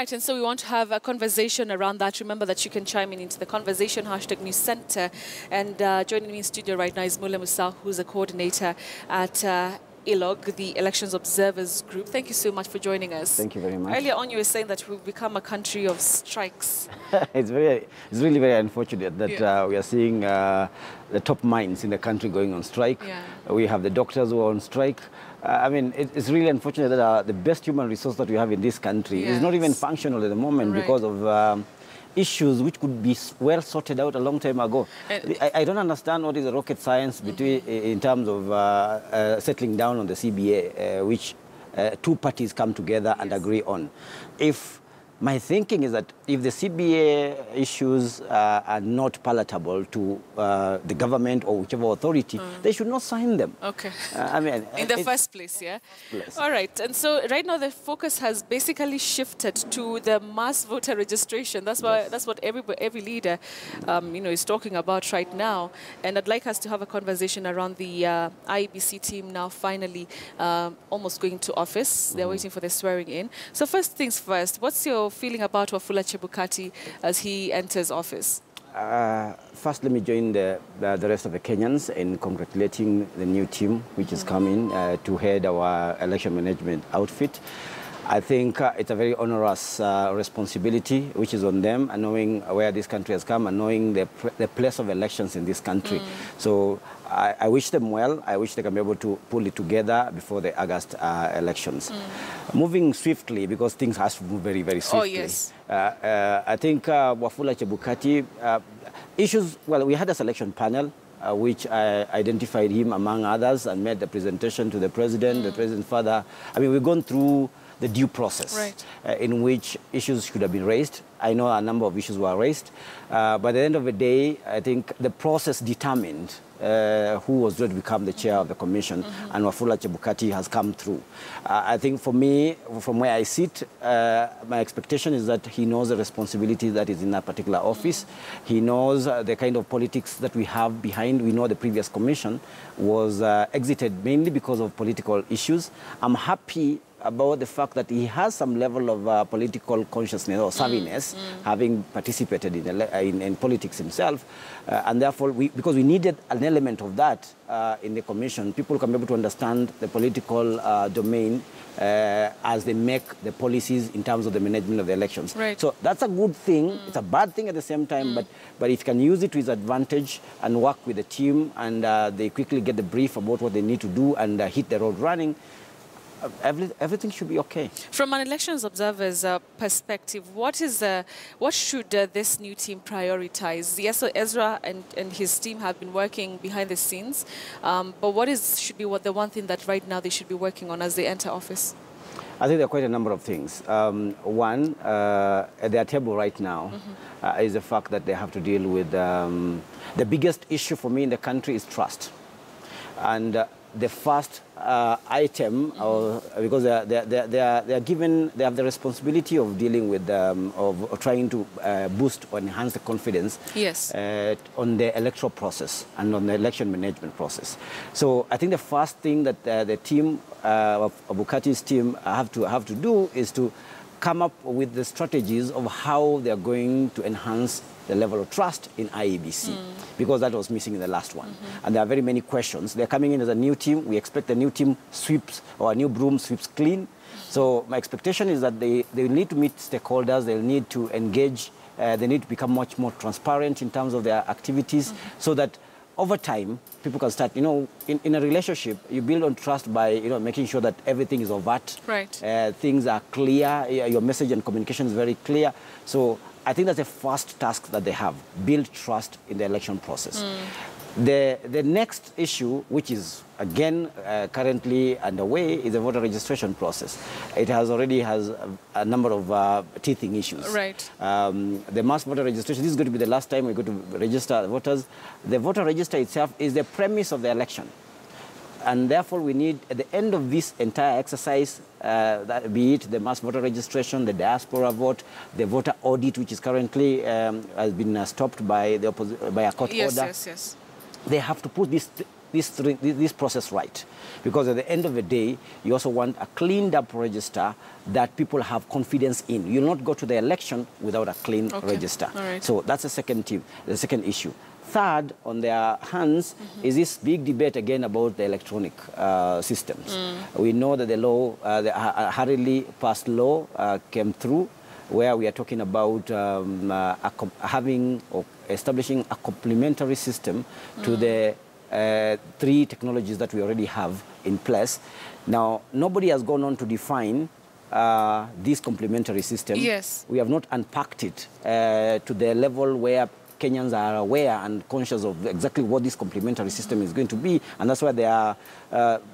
Right, and so we want to have a conversation around that. Remember that you can chime in into the conversation, #News Center. And joining me in studio right now is Mulle Musau, who's a coordinator at ILOG, the Elections Observers Group. Thank you so much for joining us. Thank you very much. Earlier on, you were saying that we've become a country of strikes. It's really very unfortunate that we are seeing the top minds in the country going on strike. Yeah. We have the doctors who are on strike. I mean, it's really unfortunate that the best human resource that we have in this country is not even functional at the moment because of issues which could be well sorted out a long time ago. I don't understand what is the rocket science between, in terms of settling down on the CBA, which two parties come together and agree on. My thinking is that if the CBA issues are not palatable to the government or whichever authority, they should not sign them. Okay. I mean, in the first place, yeah? All right. And so right now the focus has basically shifted to the mass voter registration. That's why that's what every leader, is talking about right now. And I'd like us to have a conversation around the IEBC team now finally almost going to office. They're waiting for the swearing in. So first things first, what's your feeling about Wafula Chebukati as he enters office? First, let me join the rest of the Kenyans in congratulating the new team which is coming to head our election management outfit. I think it's a very onerous responsibility which is on them, and knowing where this country has come and knowing the place of elections in this country. So I wish them well. I wish they can be able to pull it together before the August elections. Moving swiftly, because things have to move very, very swiftly. Oh, yes. I think Wafula Chebukati issues, well, we had a selection panel which identified him among others and made the presentation to the president, the president's father. I mean, we've gone through the due process in which issues should have been raised. I know a number of issues were raised. But at the end of the day, I think the process determined who was going to become the chair of the commission, and Wafula Chebukati has come through. I think for me, from where I sit, my expectation is that he knows the responsibility that is in that particular office. He knows the kind of politics that we have behind. We know the previous commission was exited mainly because of political issues. I'm happy about the fact that he has some level of political consciousness or savviness, having participated in politics himself. And therefore, because we needed an element of that in the commission, people can be able to understand the political domain as they make the policies in terms of the management of the elections. So that's a good thing. It's a bad thing at the same time, but if you can use it to his advantage and work with the team and they quickly get the brief about what they need to do and hit the road running, everything should be okay. From an elections observer's perspective, what should this new team prioritize? Yes, so Ezra and his team have been working behind the scenes, but should be the one thing that right now they should be working on as they enter office? I think there are quite a number of things. One, at their table right now is the fact that they have to deal with the biggest issue for me in the country is trust. And the first item, because they have the responsibility of dealing with, of trying to boost or enhance the confidence on the electoral process and on the election management process. So I think the first thing that the team, of Bukati's team have to do is to come up with the strategies of how they're going to enhance the level of trust in IEBC, because that was missing in the last one. And there are very many questions. They're coming in as a new team. We expect the new team sweeps, or a new broom sweeps clean. So my expectation is that they need to meet stakeholders, they'll need to engage, they need to become much more transparent in terms of their activities, so that over time, people can start, in a relationship, you build on trust by, making sure that everything is overt. Things are clear, your message and communication is very clear. So I think that's the first task that they have, build trust in the election process. The next issue, which is, again, currently underway, is the voter registration process. It already has a number of teething issues. The mass voter registration, this is going to be the last time we're going to register voters. The voter register itself is the premise of the election. And therefore, we need, at the end of this entire exercise, be it the mass voter registration, the diaspora vote, the voter audit, which is currently has been stopped by a court order. They have to put this this process right. Because at the end of the day, you also want a cleaned up register that people have confidence in. You'll not go to the election without a clean register. Right. So that's the second issue. Third, on their hands, is this big debate again about the electronic systems. We know that the law, the hurriedly passed law came through, where we are talking about having or establishing a complementary system to the 3 technologies that we already have in place. Now, nobody has gone on to define this complementary system. Yes. We have not unpacked it to the level where Kenyans are aware and conscious of exactly what this complementary system is going to be, and that's why there are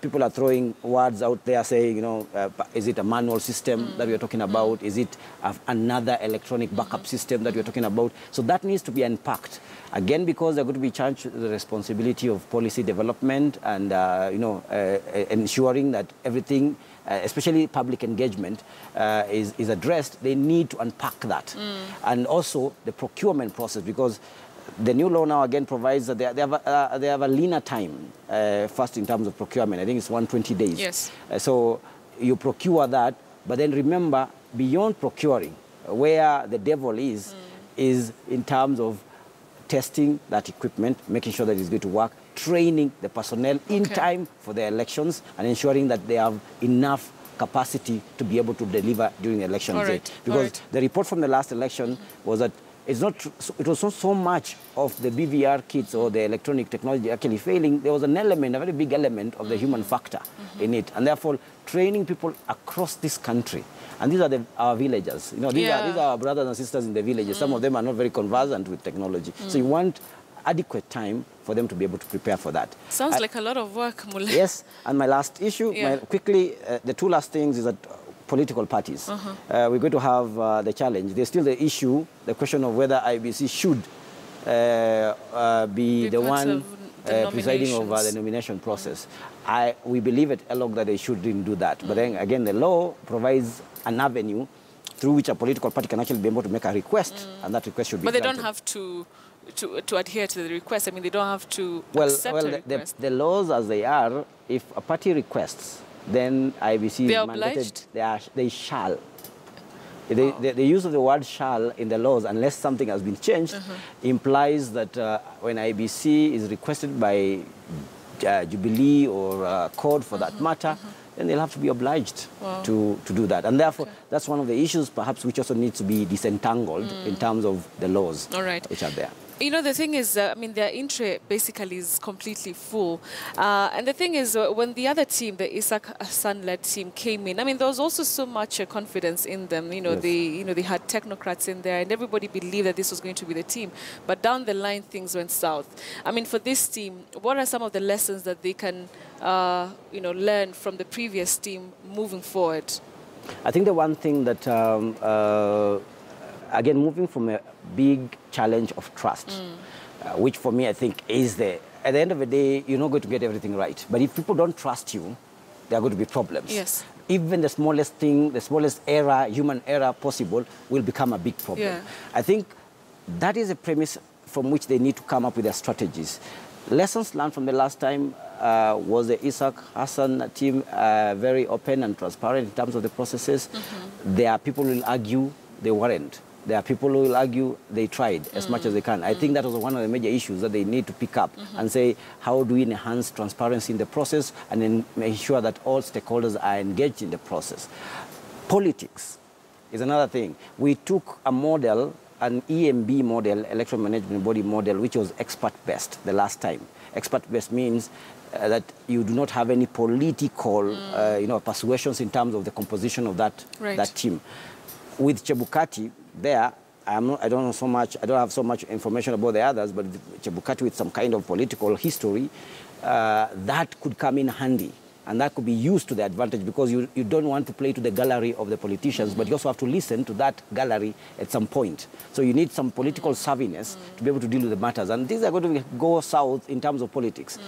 people are throwing words out there saying, you know, is it a manual system that we are talking about? Is it another electronic backup system that we are talking about? So that needs to be unpacked. Again, because they're going to be charged with the responsibility of policy development and ensuring that everything, especially public engagement, is addressed. They need to unpack that. And also the procurement process, because the new law now again provides that they have a leaner time, first in terms of procurement. I think it's 120 days. Yes. So you procure that, but then remember, beyond procuring, where the devil is in terms of testing that equipment, making sure that it's going to work, training the personnel in time for the elections, and ensuring that they have enough capacity to be able to deliver during the election day. Because the report from the last election was that it was not so much of the BVR kits or the electronic technology actually failing. There was an element, a very big element of the human factor in it. And therefore, training people across this country. And these are our villagers. You know, these are our brothers and sisters in the villages. Some of them are not very conversant with technology. So you want adequate time for them to be able to prepare for that. Sounds like a lot of work, Mulle. Yes, and my last issue, quickly, the 2 last things is that political parties. We're going to have the challenge. There's still the issue, the question of whether IEBC should be the one presiding over the nomination process. We believe at ELOG that they shouldn't do that. But then again, the law provides an avenue through which a political party can actually be able to make a request, and that request should be granted. But they don't have to adhere to the request. I mean, they don't have to accept a request. The laws as they are, if a party requests, then IEBC is mandated. They shall. The use of the word shall in the laws, unless something has been changed, implies that when IEBC is requested by Jubilee or CORD for that matter, then they'll have to be obliged to do that. And therefore, that's one of the issues perhaps which also needs to be disentangled in terms of the laws which are there. You know, the thing is, I mean, their entry basically is completely full. And the thing is, when the other team, the Isaac Hassan-led team, came in, I mean, there was also so much confidence in them. You know, they had technocrats in there, and everybody believed that this was going to be the team. But down the line, things went south. I mean, for this team, what are some of the lessons that they can, learn from the previous team moving forward? I think the one thing that again, moving from a big challenge of trust, which for me I think is at the end of the day, you're not going to get everything right. But if people don't trust you, there are going to be problems. Yes. Even the smallest thing, the smallest error, human error possible, will become a big problem. Yeah. I think that is a premise from which they need to come up with their strategies. Lessons learned from the last time was the Isaac Hassan team very open and transparent in terms of the processes. There are people who will argue they weren't. There are people who will argue they tried as much as they can. I think that was one of the major issues that they need to pick up and say, how do we enhance transparency in the process and then make sure that all stakeholders are engaged in the process. Politics is another thing. We took a model, an EMB model, Electoral Management Body model, which was expert-based the last time. Expert-based means that you do not have any political persuasions in terms of the composition of that team. With Chebukati, I don't know so much, I don't have so much information about the others, but Chebukati with some kind of political history, that could come in handy. And that could be used to the advantage because you don't want to play to the gallery of the politicians, but you also have to listen to that gallery at some point. So you need some political savviness to be able to deal with the matters. And things are going to go south in terms of politics.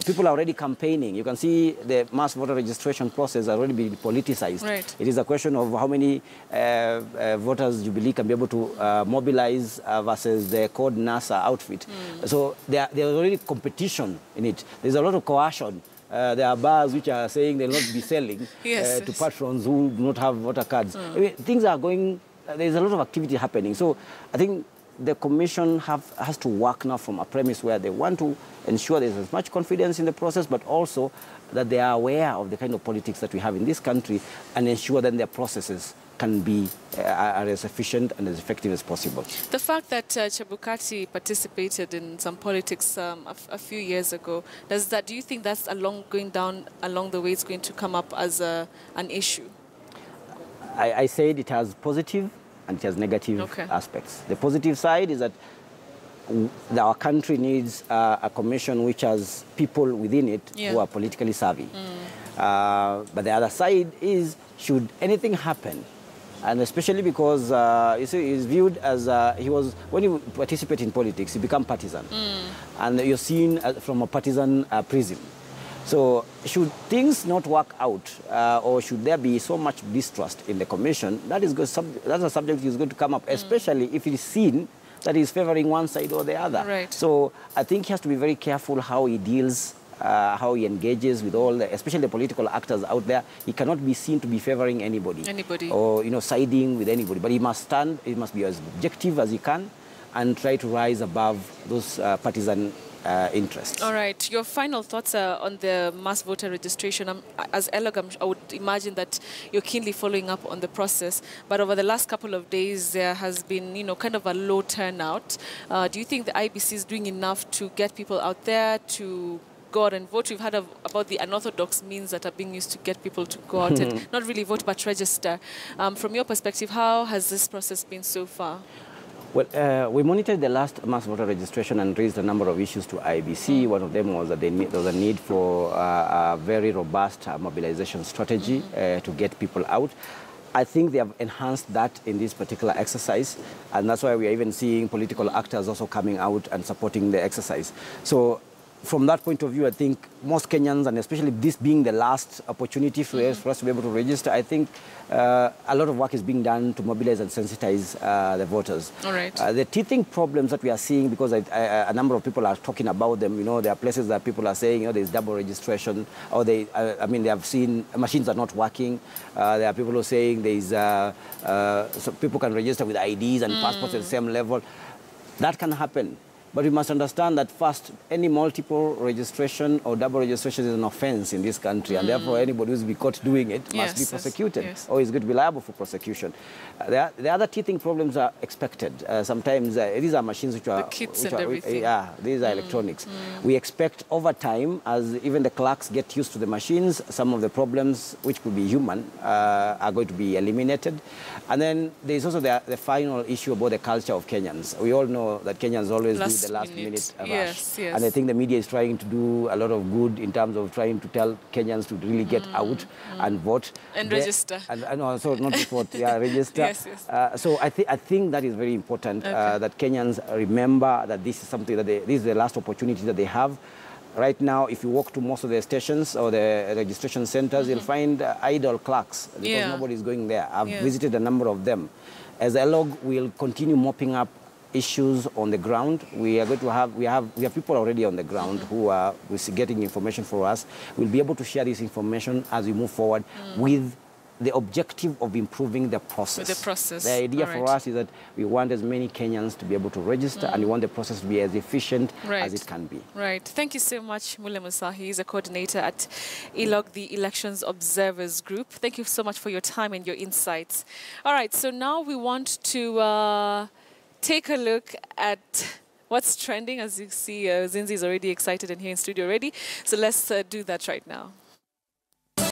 People are already campaigning. You can see the mass voter registration process already being politicized. Right. It is a question of how many voters Jubilee can be able to mobilize versus the code NASA outfit. So there's already competition in it. There's a lot of coercion. There are bars which are saying they'll not be selling to patrons who do not have voter cards. I mean, things are going, there's a lot of activity happening. So I think the commission has to work now from a premise where they want to ensure there's as much confidence in the process, but also that they are aware of the kind of politics that we have in this country and ensure that their processes can be as efficient and as effective as possible. The fact that Chebukati participated in some politics a few years ago, do you think that's going down along the way it's going to come up as an issue? I said it has positive and it has negative aspects. The positive side is that our country needs a commission which has people within it who are politically savvy. But the other side is, should anything happen, and especially because you see, he's viewed as when you participate in politics, you become partisan, and you're seen from a partisan prism. So should things not work out, or should there be so much distrust in the commission, that's a subject is going to come up, especially if it is seen that he's favoring one side or the other. Right. So I think he has to be very careful how he deals, how he engages with all especially the political actors out there. He cannot be seen to be favoring anybody. Or, siding with anybody. But he must be as objective as he can and try to rise above those partisan interests. All right. Your final thoughts on the mass voter registration. As ELOG, I would imagine that you're keenly following up on the process. But over the last couple of days, there has been, kind of a low turnout. Do you think the IEBC is doing enough to get people out there to go out and vote? We've heard about the unorthodox means that are being used to get people to go out and not really vote but register. From your perspective, how has this process been so far? Well, we monitored the last mass voter registration and raised a number of issues to IEBC. One of them was that there was a need for a very robust mobilization strategy to get people out. I think they have enhanced that in this particular exercise, and that's why we are even seeing political actors also coming out and supporting the exercise. So from that point of view, I think most Kenyans, and especially this being the last opportunity for us to be able to register, I think a lot of work is being done to mobilize and sensitize the voters. All right. The teething problems that we are seeing, because a number of people are talking about them, there are places that people are saying, there's double registration, or they have seen machines are not working. There are people who are saying so people can register with IDs and passports at the same level. That can happen. But we must understand that first, any multiple registration or double registration is an offense in this country, and therefore anybody who's be caught doing it must be prosecuted, or is going to be liable for prosecution. The other teething problems are expected. Sometimes these are machines which are... The kits and everything. These are electronics. We expect over time, as even the clerks get used to the machines, some of the problems which could be human are going to be eliminated. And then there's also the final issue about the culture of Kenyans. We all know that Kenyans always do the last minute rush. And I think the media is trying to do a lot of good in terms of trying to tell Kenyans to really get out and vote. And register. And also not just vote, register. So I think that is very important, that Kenyans remember that this is something that this is the last opportunity that they have. Right now, if you walk to most of the stations or the registration centers, you'll find idle clerks because nobody is going there. I've visited a number of them. As ELOG, we'll continue mopping up issues on the ground. We are going to we have people already on the ground who are getting information for us. We'll be able to share this information as we move forward with the objective of improving the process. The idea for us is that we want as many Kenyans to be able to register, and we want the process to be as efficient as it can be. Right. Thank you so much, Mulle Musau. He is a coordinator at ELOG, the Elections Observers Group. Thank you so much for your time and your insights. All right, so now we want to take a look at what's trending. As you see, Zinzi is already excited and here in studio already. So let's do that right now.